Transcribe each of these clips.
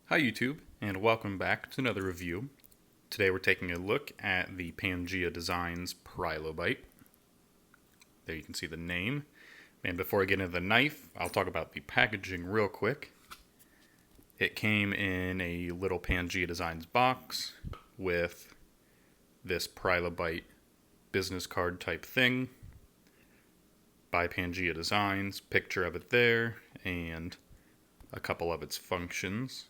Hi YouTube, and welcome back to another review. Today we're taking a look at the Pangea Designs Prylobite. There you can see the name. And before I get into the knife, I'll talk about the packaging real quick. It came in a little Pangea Designs box with this Prylobite business card type thing by Pangea Designs, picture of it there, and a couple of its functions,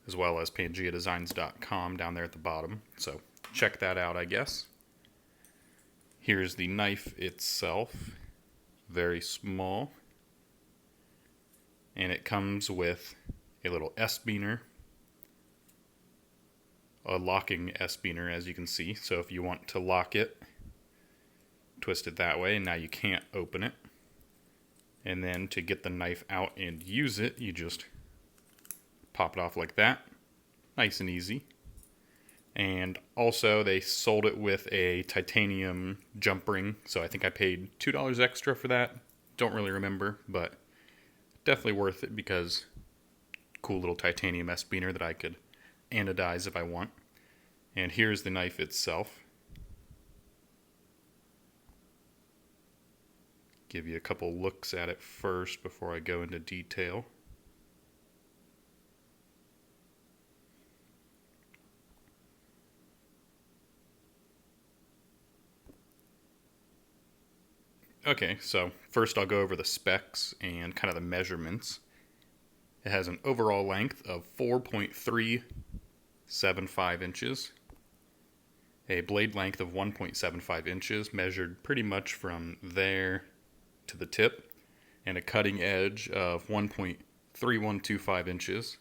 as well as pangeadesigns.com down there at the bottom. So check that out, I guess. Here's the knife itself, very small. And it comes with a little S-beaner, a locking S-beaner as you can see. So if you want to lock it, twist it that way, and now you can't open it. And then to get the knife out and use it, you just pop it off like that. Nice and easy. And also they sold it with a titanium jump ring, so I think I paid $2 extra for that. Don't really remember, but definitely worth it because cool little titanium S-beaner that I could anodize if I want. And here's the knife itself. Give you a couple looks at it first before I go into detail. Okay, so first I'll go over the specs and kind of the measurements. It has an overall length of 4.375 inches, a blade length of 1.75 inches, measured pretty much from there to the tip, and a cutting edge of 1.3125 inches.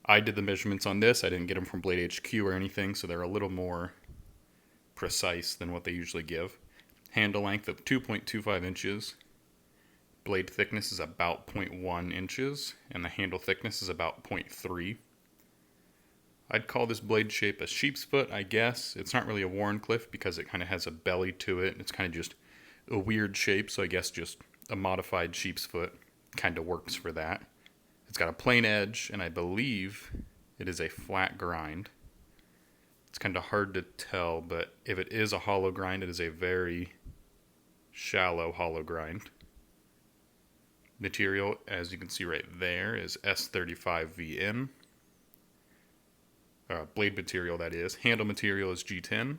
I did the measurements on this. I didn't get them from Blade HQ or anything, so they're a little more precise than what they usually give. Handle length of 2.25 inches. Blade thickness is about 0.1 inches, and the handle thickness is about 0.3. I'd call this blade shape a sheep's foot, I guess. It's not really a Wharncliffe because it kind of has a belly to it. It's kind of just a weird shape, so I guess just a modified sheep's foot kind of works for that. It's got a plain edge, and I believe it is a flat grind. It's kind of hard to tell, but if it is a hollow grind, it is a very shallow hollow grind. Material, as you can see right there, is S35VN. Blade material, that is. Handle material is G10.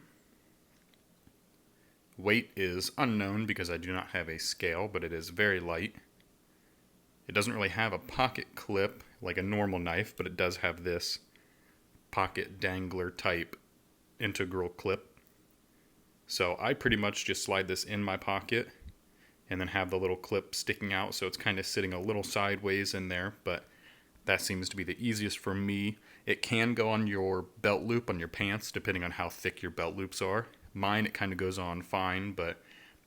Weight is unknown because I do not have a scale, but it is very light. It doesn't really have a pocket clip like a normal knife, but it does have this pocket dangler type integral clip. So I pretty much just slide this in my pocket and then have the little clip sticking out, so it's kind of sitting a little sideways in there, but that seems to be the easiest for me. It can go on your belt loop on your pants depending on how thick your belt loops are. Mine, it kind of goes on fine, but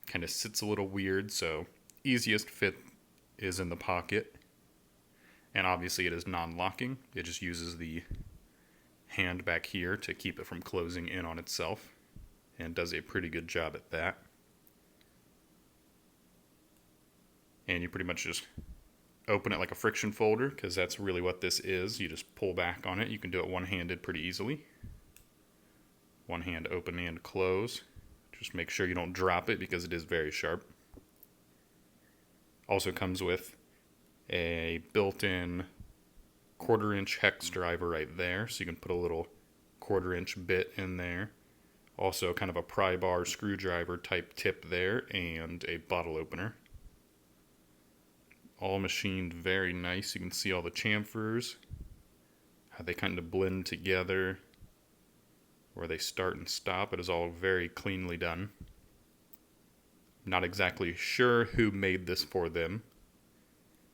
kind of sits a little weird, so easiest fit is in the pocket. And obviously it is non-locking. It just uses the hand back here to keep it from closing in on itself, and does a pretty good job at that. And you pretty much just open it like a friction folder, because that's really what this is. You just pull back on it. You can do it one-handed pretty easily. One hand open and close. Just make sure you don't drop it because it is very sharp. Also comes with a built-in 1/4-inch hex driver right there, so you can put a little 1/4-inch bit in there. Also kind of a pry bar screwdriver type tip there, and a bottle opener. All machined very nice. You can see all the chamfers, how they kind of blend together, where they start and stop. It is all very cleanly done. Not exactly sure who made this for them,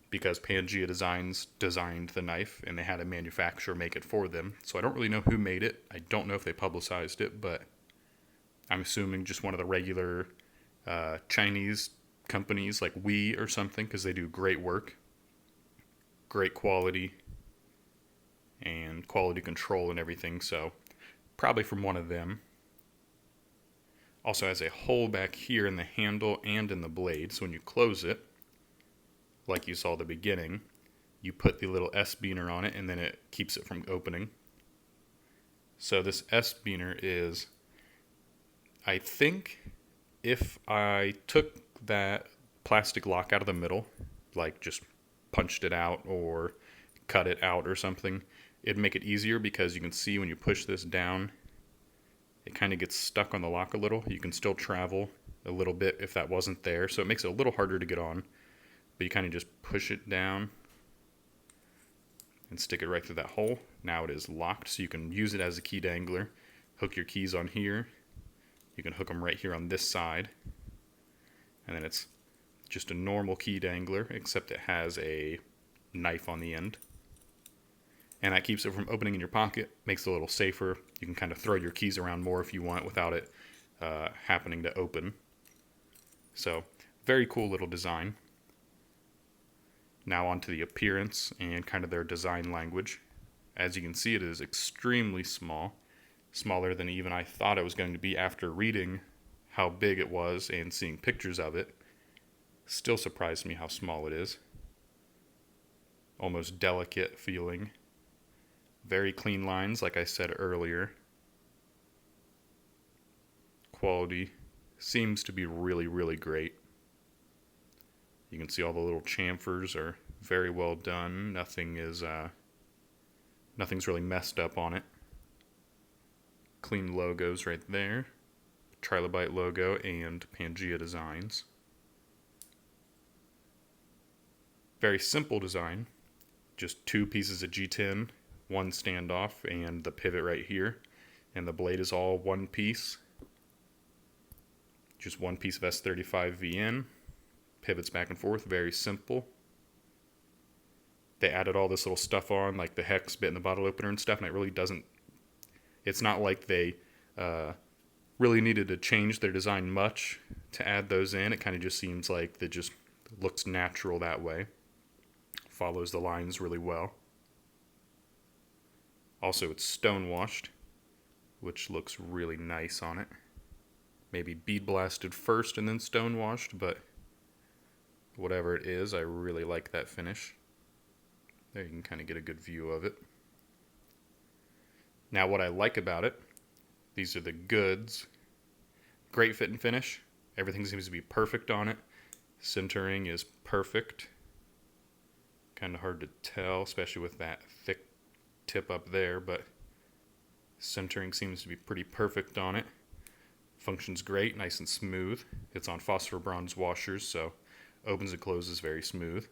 because Pangea Designs designed the knife and they had a manufacturer make it for them. So I don't really know who made it. I don't know if they publicized it, but I'm assuming just one of the regular Chinese companies like We or something, because they do great work, great quality, and quality control and everything. So probably from one of them. Also has a hole back here in the handle and in the blade, so when you close it, like you saw at the beginning, you put the little S-beaner on it, and then it keeps it from opening. So this S-beaner is, I think, if I took that plastic lock out of the middle, like just punched it out or cut it out or something, it'd make it easier because you can see when you push this down, it kind of gets stuck on the lock a little. You can still travel a little bit if that wasn't there, so it makes it a little harder to get on. But you kind of just push it down and stick it right through that hole. Now it is locked, so you can use it as a key dangler. Hook your keys on here. You can hook them right here on this side. And then it's just a normal key dangler, except it has a knife on the end. And that keeps it from opening in your pocket, makes it a little safer. You can kind of throw your keys around more if you want without it happening to open. So, very cool little design. Now onto the appearance and kind of their design language. As you can see, it is extremely small, smaller than even I thought it was going to be after reading how big it was and seeing pictures of it. Still surprised me how small it is. Almost delicate feeling. Very clean lines, like I said earlier. Quality seems to be really, really great. You can see all the little chamfers are very well done. Nothing's really messed up on it. Clean logos right there. Prylobite logo and Pangea designs. Very simple design. Just two pieces of G10, one standoff, and the pivot right here. And the blade is all one piece. Just one piece of S35 VN. Pivots back and forth, very simple. They added all this little stuff on, like the hex bit and the bottle opener and stuff, and it really doesn't, it's not like they really needed to change their design much to add those in. It kind of just seems like it just looks natural that way. Follows the lines really well. Also, it's stone washed, which looks really nice on it. Maybe bead blasted first and then stone washed, but whatever it is, I really like that finish. There you can kind of get a good view of it. Now what I like about it, these are the goods. Great fit and finish. Everything seems to be perfect on it. Centering is perfect. Kind of hard to tell, especially with that thick tip up there, but centering seems to be pretty perfect on it. Functions great, nice and smooth. It's on phosphor bronze washers, so opens and closes very smooth.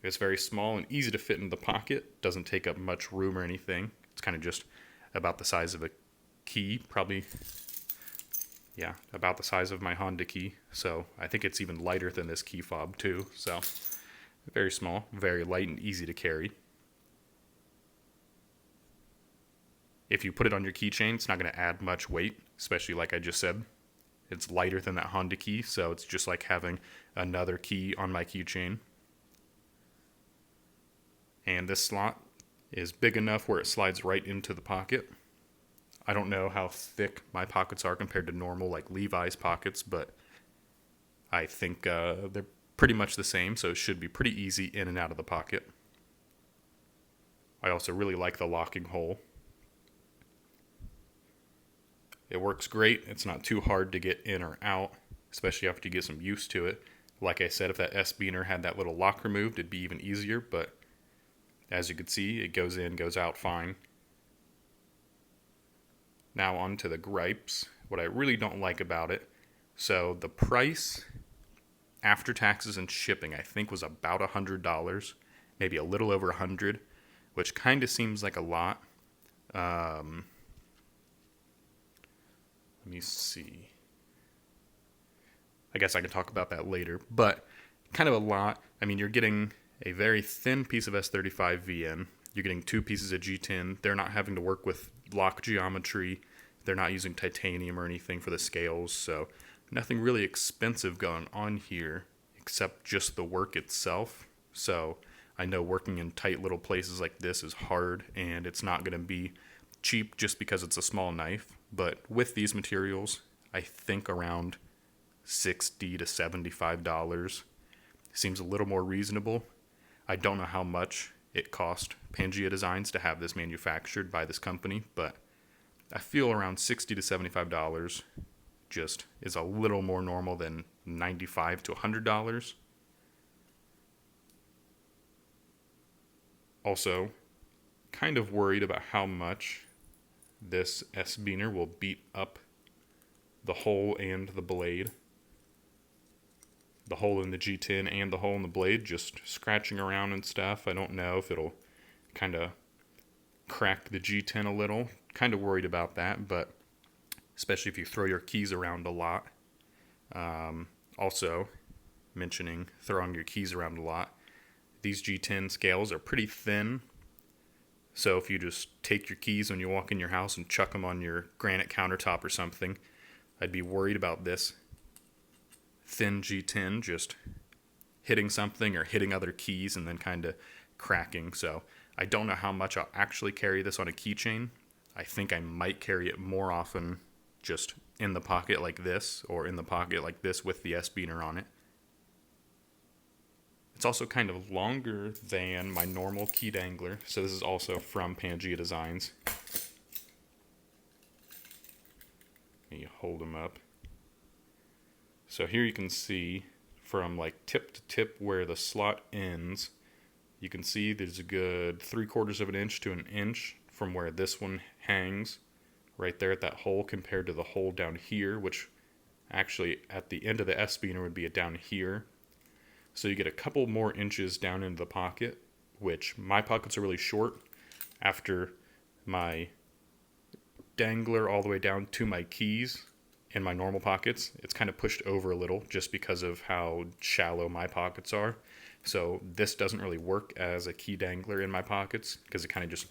It's very small and easy to fit in the pocket. Doesn't take up much room or anything. It's kind of just about the size of a key, probably, yeah, about the size of my Honda key. So I think it's even lighter than this key fob too. So very small, very light and easy to carry. If you put it on your keychain, it's not going to add much weight, especially like I just said. It's lighter than that Honda key, so it's just like having another key on my keychain. And this slot is big enough where it slides right into the pocket. I don't know how thick my pockets are compared to normal like Levi's pockets, but I think they're pretty much the same, so it should be pretty easy in and out of the pocket. I also really like the locking hole. It works great. It's not too hard to get in or out, especially after you get some used to it. Like I said, if that S-beaner had that little lock removed, it'd be even easier, but as you can see, it goes in, goes out fine. Now on to the gripes, what I really don't like about it. So the price after taxes and shipping, I think, was about $100, maybe a little over $100, which kind of seems like a lot. Let me see. I guess I can talk about that later, but kind of a lot. I mean, you're getting a very thin piece of S35 VN. You're getting two pieces of G10. They're not having to work with lock geometry. They're not using titanium or anything for the scales, so nothing really expensive going on here except just the work itself. So I know working in tight little places like this is hard, and it's not going to be cheap just because it's a small knife. But with these materials, I think around $60 to $75 seems a little more reasonable. I don't know how much it cost Pangea Designs to have this manufactured by this company, but I feel around $60 to $75 just is a little more normal than $95 to $100. Also, kind of worried about how much this S-Beaner will beat up the hole and the blade. The hole in the G10 and the hole in the blade, just scratching around and stuff. I don't know if it'll kind of crack the G10 a little. Kind of worried about that, but especially if you throw your keys around a lot. Also, mentioning throwing your keys around a lot, these G10 scales are pretty thin. So if you just take your keys when you walk in your house and chuck them on your granite countertop or something, I'd be worried about this thin G10 just hitting something or hitting other keys and then kind of cracking. So I don't know how much I'll actually carry this on a keychain. I think I might carry it more often just in the pocket like this, or in the pocket like this with the S-Beaner on it. It's also kind of longer than my normal key dangler, so this is also from Pangea Designs. You hold them up. So here you can see from like tip to tip where the slot ends, you can see there's a good 3/4 of an inch to an inch from where this one hangs right there at that hole compared to the hole down here, which actually at the end of the S-Beaner would be down here. So you get a couple more inches down into the pocket, which my pockets are really short. After my dangler all the way down to my keys in my normal pockets, it's kind of pushed over a little just because of how shallow my pockets are. So this doesn't really work as a key dangler in my pockets because it kind of just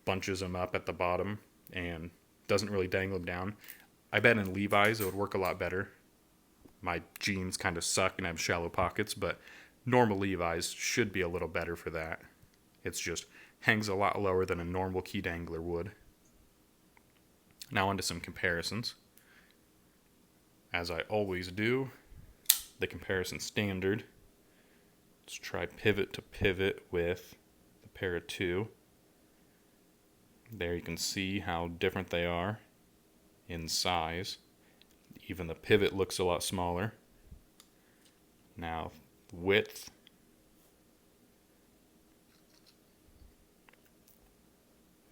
bunches them up at the bottom and doesn't really dangle them down. I bet in Levi's it would work a lot better. My jeans kind of suck and have shallow pockets, but normal Levi's should be a little better for that. It's just hangs a lot lower than a normal key dangler would. Now onto some comparisons. As I always do, the comparison standard. Let's try pivot to pivot with the Para 2. There you can see how different they are in size. Even the pivot looks a lot smaller. Now, width.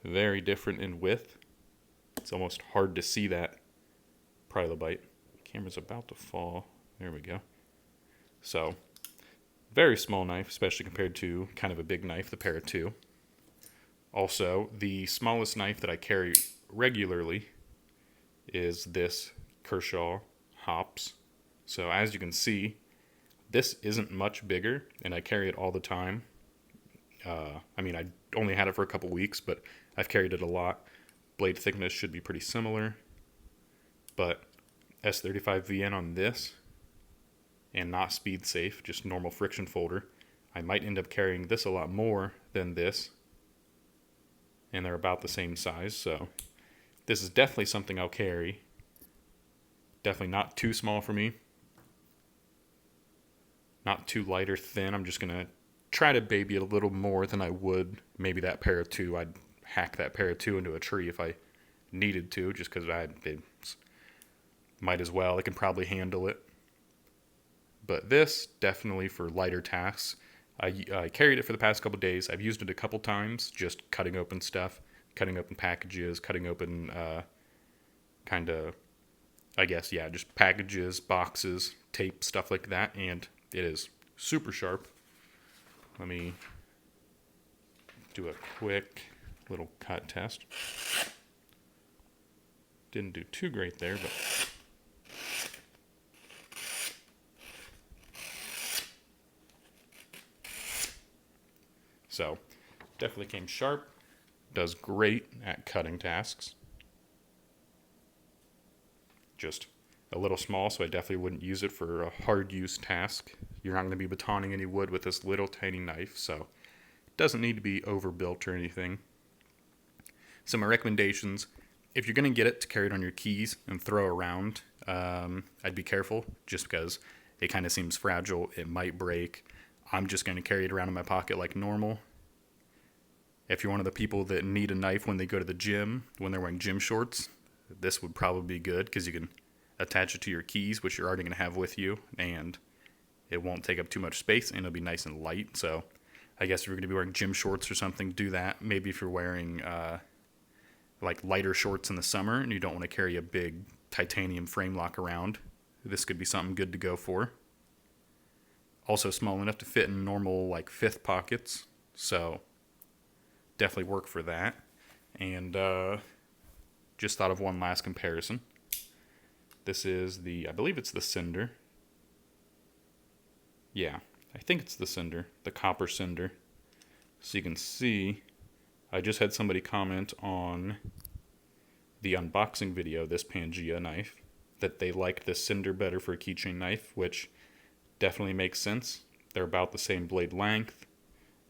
Very different in width. It's almost hard to see that Prylobite. Camera's about to fall. There we go. So, very small knife, especially compared to kind of a big knife, the Para 2. Also, the smallest knife that I carry regularly is this Kershaw Hops. So as you can see, this isn't much bigger, and I carry it all the time. I only had it for a couple weeks, but I've carried it a lot. Blade thickness should be pretty similar, but S35 VN on this, and not speed safe, just normal friction folder. I might end up carrying this a lot more than this, and they're about the same size, so this is definitely something I'll carry. Definitely not too small for me. Not too light or thin. I'm just going to try to baby it a little more than I would maybe that Para 2. I'd hack that Para 2 into a tree if I needed to, just because might as well. I can probably handle it. But this, definitely for lighter tasks. I carried it for the past couple days. I've used it a couple times, just cutting open stuff, cutting open packages, cutting open just packages, boxes, tape, stuff like that, and it is super sharp. Let me do a quick little cut test. Didn't do too great there, but so definitely came sharp. Does great at cutting tasks. Just a little small, so I definitely wouldn't use it for a hard use task. You're not going to be batoning any wood with this little tiny knife, so it doesn't need to be overbuilt or anything. So my recommendations, if you're going to get it to carry it on your keys and throw around, I'd be careful just because it kind of seems fragile. It might break. I'm just going to carry it around in my pocket like normal. If you're one of the people that need a knife when they go to the gym, when they're wearing gym shorts, this would probably be good because you can attach it to your keys, which you're already going to have with you, and it won't take up too much space, and it'll be nice and light. So I guess if you're going to be wearing gym shorts or something, do that. Maybe if you're wearing like lighter shorts in the summer and you don't want to carry a big titanium frame lock around, this could be something good to go for. Also small enough to fit in normal like fifth pockets, so definitely work for that. And just thought of one last comparison. This is I believe it's the Cinder. Yeah, I think it's the Cinder, the copper Cinder. So you can see, I just had somebody comment on the unboxing video, this Pangea knife, that they liked the Cinder better for a keychain knife, which definitely makes sense. They're about the same blade length.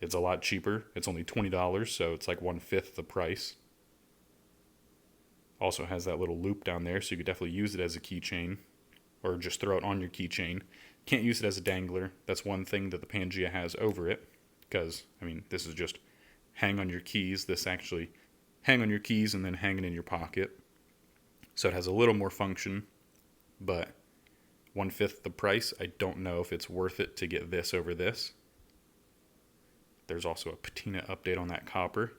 It's a lot cheaper. It's only $20, so it's like 1/5 the price. Also has that little loop down there, so you could definitely use it as a keychain, or just throw it on your keychain. Can't use it as a dangler. That's one thing that the Pangea has over it, because, I mean, this is just hang on your keys. This actually hang on your keys and then hang it in your pocket. So it has a little more function, but 1/5 the price. I don't know if it's worth it to get this over this. There's also a patina update on that copper.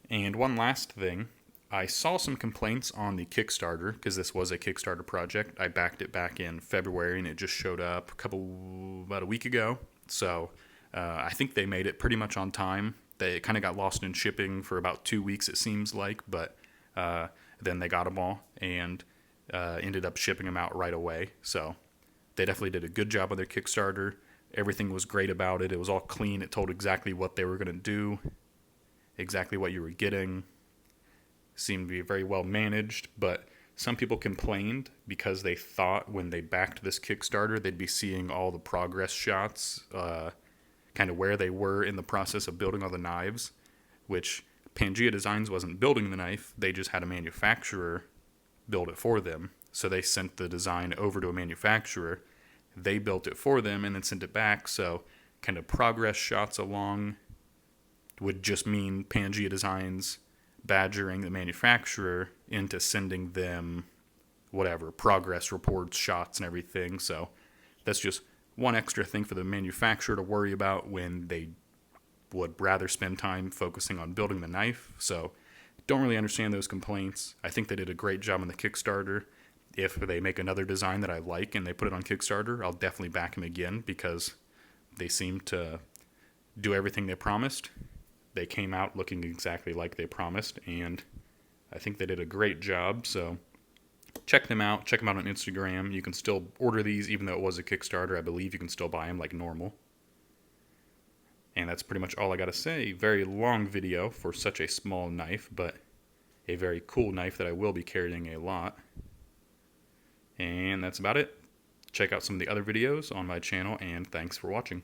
And one last thing, I saw some complaints on the Kickstarter, because this was a Kickstarter project. I backed it back in February, and it just showed up about a week ago. So I think they made it pretty much on time. They kind of got lost in shipping for about 2 weeks, it seems like, but then they got them all and ended up shipping them out right away. So they definitely did a good job on their Kickstarter. Everything was great about it. It was all clean. It told exactly what they were going to do, exactly what you were getting. Seemed to be very well managed, but some people complained because they thought when they backed this Kickstarter, they'd be seeing all the progress shots, kind of where they were in the process of building all the knives, which Pangea Designs wasn't building the knife. They just had a manufacturer build it for them. So they sent the design over to a manufacturer. They built it for them and then sent it back. So kind of progress shots along would just mean Pangea Designs badgering the manufacturer into sending them whatever, progress reports, shots, and everything. So that's just one extra thing for the manufacturer to worry about when they would rather spend time focusing on building the knife. So don't really understand those complaints. I think they did a great job on the Kickstarter. If they make another design that I like and they put it on Kickstarter, I'll definitely back them again because they seem to do everything they promised. They came out looking exactly like they promised, and I think they did a great job. So check them out. Check them out on Instagram. You can still order these even though it was a Kickstarter. I believe you can still buy them like normal. And that's pretty much all I got to say. Very long video for such a small knife, but a very cool knife that I will be carrying a lot. And that's about it. Check out some of the other videos on my channel, and thanks for watching.